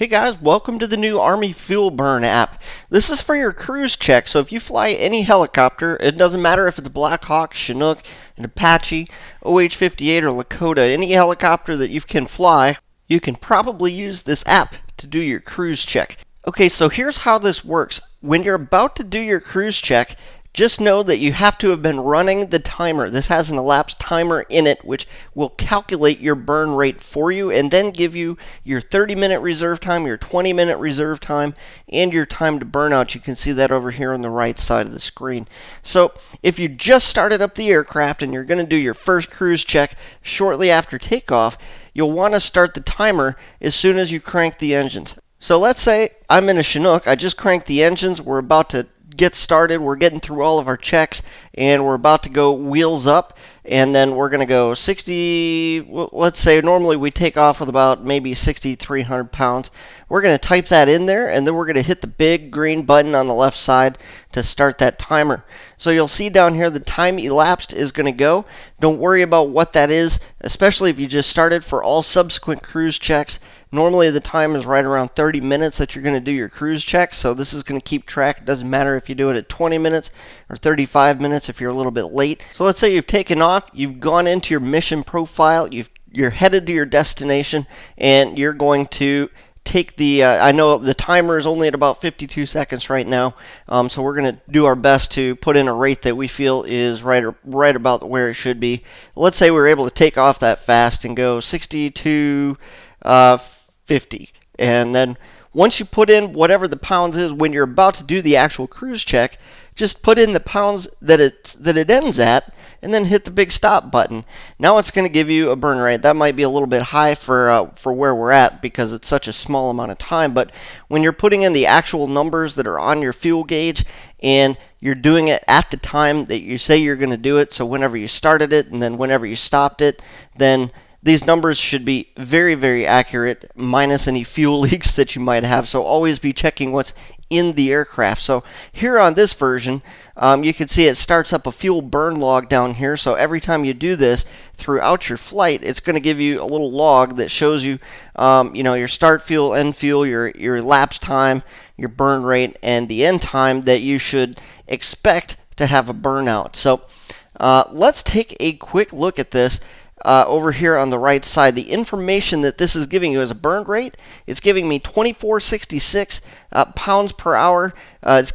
Hey guys, welcome to the new Army Fuel Burn app. This is for your cruise check, so if you fly any helicopter, it doesn't matter if it's Blackhawk, Chinook, an Apache, OH-58, or Lakota, any helicopter that you can fly, you can probably use this app to do your cruise check. Okay, so here's how this works. When you're about to do your cruise check, just know that you have to have been running the timer. This has an elapsed timer in it, which will calculate your burn rate for you and then give you your 30-minute reserve time, your 20-minute reserve time, and your time to burn out. You can see that over here on the right side of the screen. So if you just started up the aircraft and you're going to do your first cruise check shortly after takeoff, you'll want to start the timer as soon as you crank the engines. So let's say I'm in a Chinook. I just cranked the engines. We're about to get started. We're getting through all of our checks and we're about to go wheels up, and then we're going to go 60, let's say normally we take off with about maybe 6,300 pounds. We're going to type that in there, and then we're going to hit the big green button on the left side to start that timer. So you'll see down here the time elapsed is going to go. Don't worry about what that is, especially if you just started. For all subsequent cruise checks, normally the time is right around 30 minutes that you're going to do your cruise check, so this is going to keep track. It doesn't matter if you do it at 20 minutes or 35 minutes if you're a little bit late. So let's say you've taken off, you've gone into your mission profile, you're headed to your destination, and you're going to take the, I know the timer is only at about 52 seconds right now, so we're going to do our best to put in a rate that we feel is right about where it should be. Let's say we're able to take off that fast and go 60 to 50. And then once you put in whatever the pounds is, when you're about to do the actual cruise check, just put in the pounds that it ends at, and then hit the big stop button. Now it's going to give you a burn rate. That might be a little bit high for where we're at because it's such a small amount of time. But when you're putting in the actual numbers that are on your fuel gauge, and you're doing it at the time that you say you're going to do it, so whenever you started it and then whenever you stopped it, then these numbers should be very, very accurate, minus any fuel leaks that you might have. So always be checking what's in the aircraft. So here on this version, you can see it starts up a fuel burn log down here. So every time you do this throughout your flight, it's going to give you a little log that shows you, your start fuel, end fuel, your elapsed time, your burn rate, and the end time that you should expect to have a burnout. So let's take a quick look at this. Over here on the right side, the information that this is giving you as a burn rate, it's giving me 2466 pounds per hour. And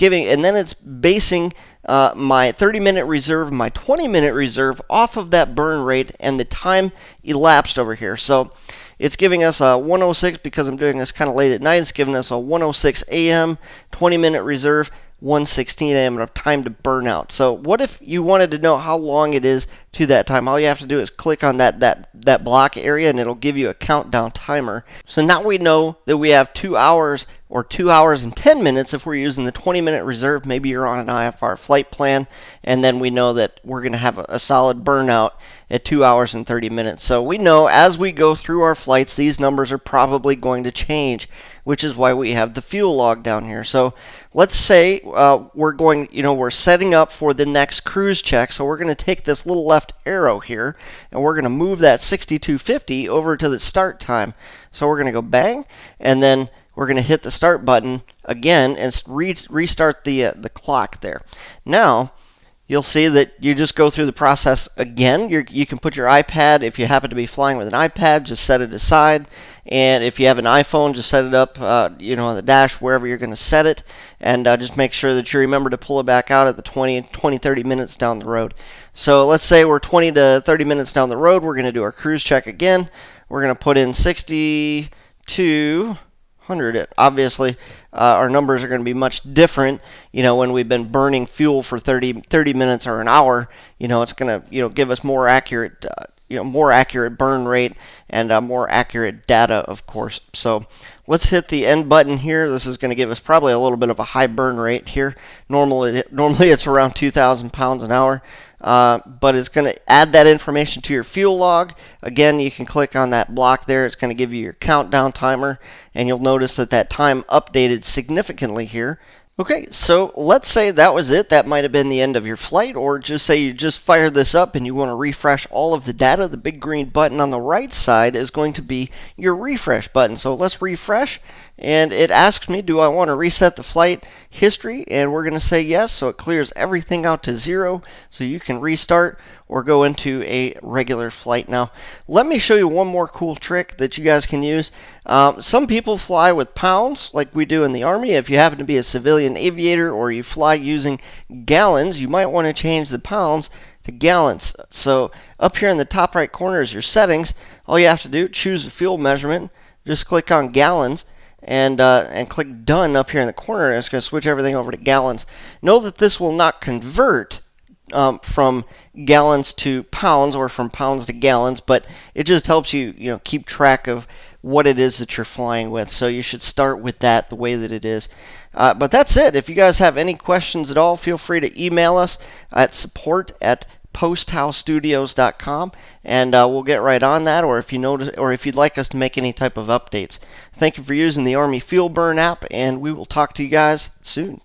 then it's basing my 30-minute reserve, my 20-minute reserve off of that burn rate and the time elapsed over here. So it's giving us a 106, because I'm doing this kind of late at night. It's giving us a 106 a.m. 20-minute reserve, 1:16 a.m. of time to burn out. So what if you wanted to know how long it is to that time? All you have to do is click on that block area, and it'll give you a countdown timer. So now we know that we have 2 hours or 2 hours and 10 minutes if we're using the 20-minute reserve. Maybe you're on an IFR flight plan, and then we know that we're going to have a solid burnout at 2 hours and 30 minutes. So we know as we go through our flights, these numbers are probably going to change, which is why we have the fuel log down here. So let's say we're setting up for the next cruise check. So we're going to take this little left arrow here, and we're going to move that 6250 over to the start time. So we're going to go bang, and then we're going to hit the start button again and restart the clock there. Now you'll see that you just go through the process again. You can put your iPad, if you happen to be flying with an iPad, just set it aside. And if you have an iPhone, just set it up on the dash, wherever you're going to set it. And just make sure that you remember to pull it back out at the 30 minutes down the road. So let's say we're 20 to 30 minutes down the road. We're going to do our cruise check again. We're going to put in 60 to 100. Obviously, our numbers are going to be much different. When we've been burning fuel for 30 minutes or an hour, it's going to give us more accurate burn rate and more accurate data, of course. So let's hit the end button here. This is going to give us probably a little bit of a high burn rate here. Normally it's around 2,000 pounds an hour. But it's going to add that information to your fuel log. Again, you can click on that block there. It's going to give you your countdown timer, and you'll notice that time updated significantly here Okay, so let's say that was it. That might have been the end of your flight, or just say you just fired this up and you want to refresh all of the data. The big green button on the right side is going to be your refresh button. So let's refresh, and it asks me, do I want to reset the flight history? And we're going to say yes, so it clears everything out to 0, so you can restart or go into a regular flight. Now, let me show you one more cool trick that you guys can use. Some people fly with pounds, like we do in the Army. If you happen to be a civilian aviator or you fly using gallons, you might want to change the pounds to gallons. So up here in the top right corner is your settings. All you have to do, choose the fuel measurement, just click on gallons, and click done up here in the corner, and it's going to switch everything over to gallons. Know that this will not convert from gallons to pounds or from pounds to gallons, but it just helps you, keep track of what it is that you're flying with. So you should start with that the way that it is. But that's it. If you guys have any questions at all, feel free to email us at support@posthousestudios.com, and we'll get right on that. Or if you notice, or if you'd like us to make any type of updates. Thank you for using the Army Fuel Burn app, and we will talk to you guys soon.